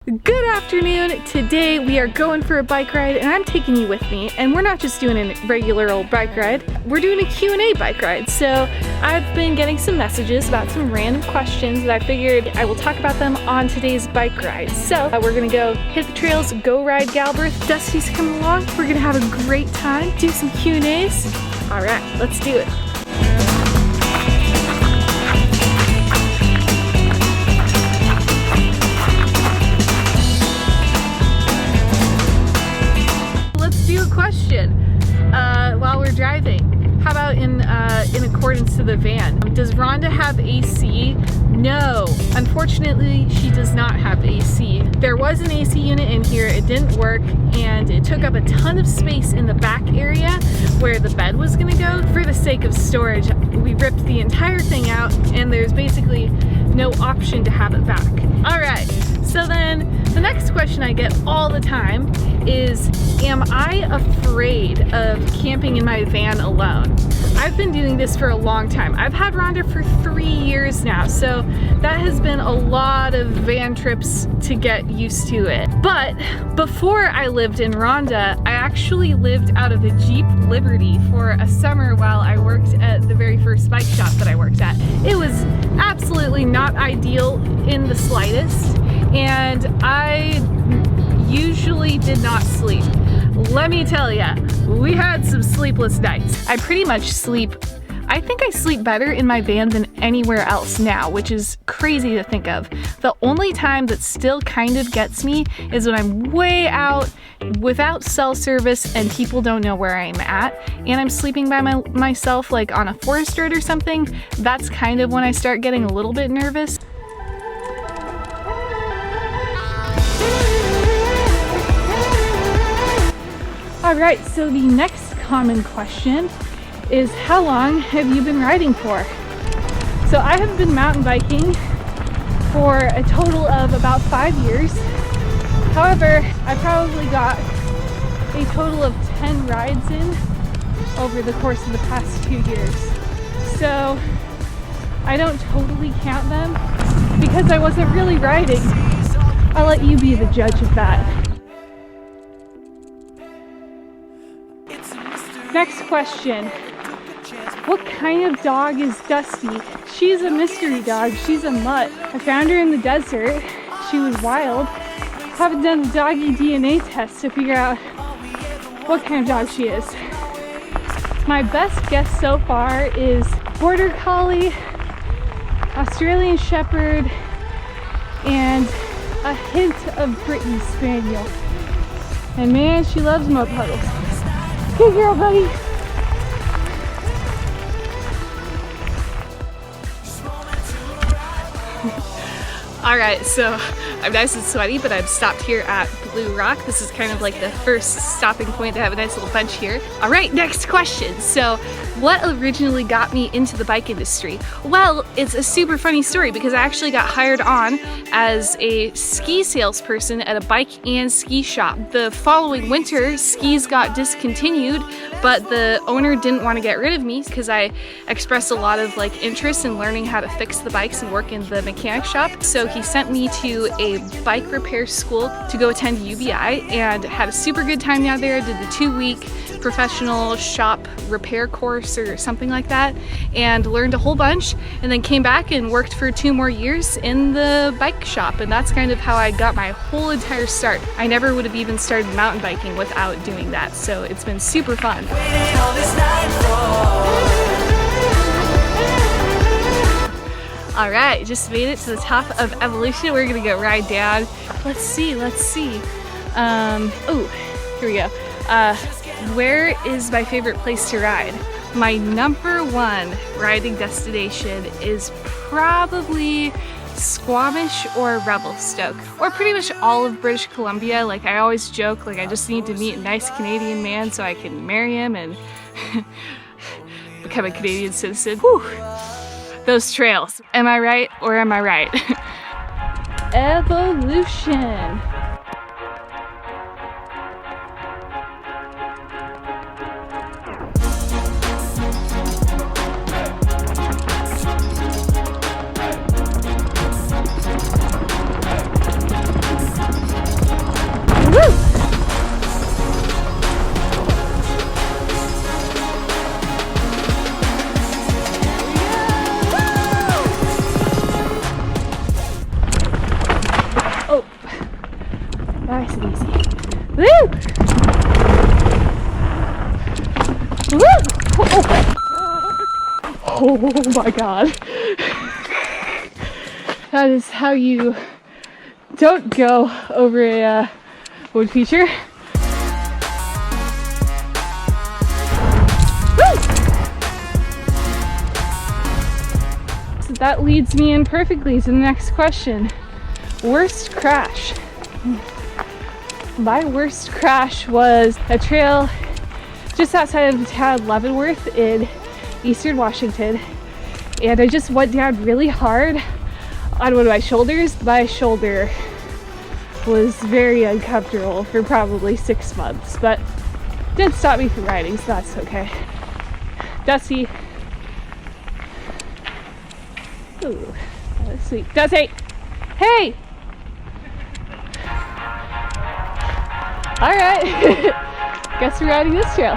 Good afternoon. Today we are going for a bike ride and I'm taking you with me, and we're not just doing a regular old bike ride, we're doing a Q&A bike ride. So I've been getting some messages about some random questions that I figured I will talk about them on today's bike ride. So we're gonna go hit the trails, go ride Galbraith. Dusty's coming along. We're gonna have a great time, do some Q&As. All right, let's do it. Question while we're driving. How about in accordance to the van? Does Rhonda have AC? No, unfortunately she does not have AC. There was an AC unit in here, it didn't work, and it took up a ton of space in the back area where the bed was gonna go. For the sake of storage, we ripped the entire thing out and there's basically no option to have it back. All right, so then the next question I get all the time is, am I afraid of camping in my van alone? I've been doing this for a long time. I've had Rhonda for 3 years now, so that has been a lot of van trips to get used to it. But before I lived in Rhonda, I actually lived out of a Jeep Liberty for a summer while I worked at the very first bike shop that I worked at. It was absolutely not ideal in the slightest, and I usually did not sleep. Let me tell ya, we had some sleepless nights. I pretty much sleep, I think I sleep better in my van than anywhere else now, which is crazy to think of. The only time that still kind of gets me is when I'm way out without cell service and people don't know where I'm at, and I'm sleeping by myself like on a forest road or something. That's kind of when I start getting a little bit nervous. Alright, so the next common question is, how long have you been riding for? So I have been mountain biking for a total of about 5 years. However, I probably got a total of 10 rides in over the course of the past 2 years. So I don't totally count them because I wasn't really riding. I'll let you be the judge of that. Next question, what kind of dog is Dusty? She's a mystery dog, she's a mutt. I found her in the desert, she was wild. Haven't done the doggy DNA test to figure out what kind of dog she is. My best guess so far is Border Collie, Australian Shepherd, and a hint of Brittany Spaniel. And man, she loves mud puddles. Good girl, buddy. All right, so I'm nice and sweaty, but I've stopped here at Blue Rock. This is kind of like the first stopping point to have a nice little bench here. All right, next question. So what originally got me into the bike industry? Well, it's a super funny story because I actually got hired on as a ski salesperson at a bike and ski shop. The following winter, skis got discontinued, but the owner didn't want to get rid of me because I expressed a lot of interest in learning how to fix the bikes and work in the mechanic shop. So he sent me to a bike repair school to go attend UBI and had a super good time down there. Did the 2-week professional shop repair course or something like that and learned a whole bunch, and then came back and worked for 2 more years in the bike shop, and that's kind of how I got my whole entire start. I never would have even started mountain biking without doing that, so it's been super fun. All right, just made it to the top of Evolution. We're gonna go ride down. Let's see. Oh, here we go. Where is my favorite place to ride? My number one riding destination is probably Squamish or Revelstoke, or pretty much all of British Columbia. I always joke, I just need to meet a nice Canadian man so I can marry him and become a Canadian citizen. Whew. Those trails. Am I right or am I right? Evolution. Nice and easy. Woo! Woo! Oh my god. That is how you don't go over a wood feature. So that leads me in perfectly to the next question. Worst crash. My worst crash was a trail just outside of the town Leavenworth in Eastern Washington, and I just went down really hard on one of my shoulders. My shoulder was very uncomfortable for probably 6 months, but didn't stop me from riding, so that's okay. Dusty. Ooh, that was sweet. Dusty! Hey! Alright, guess we're riding this trail.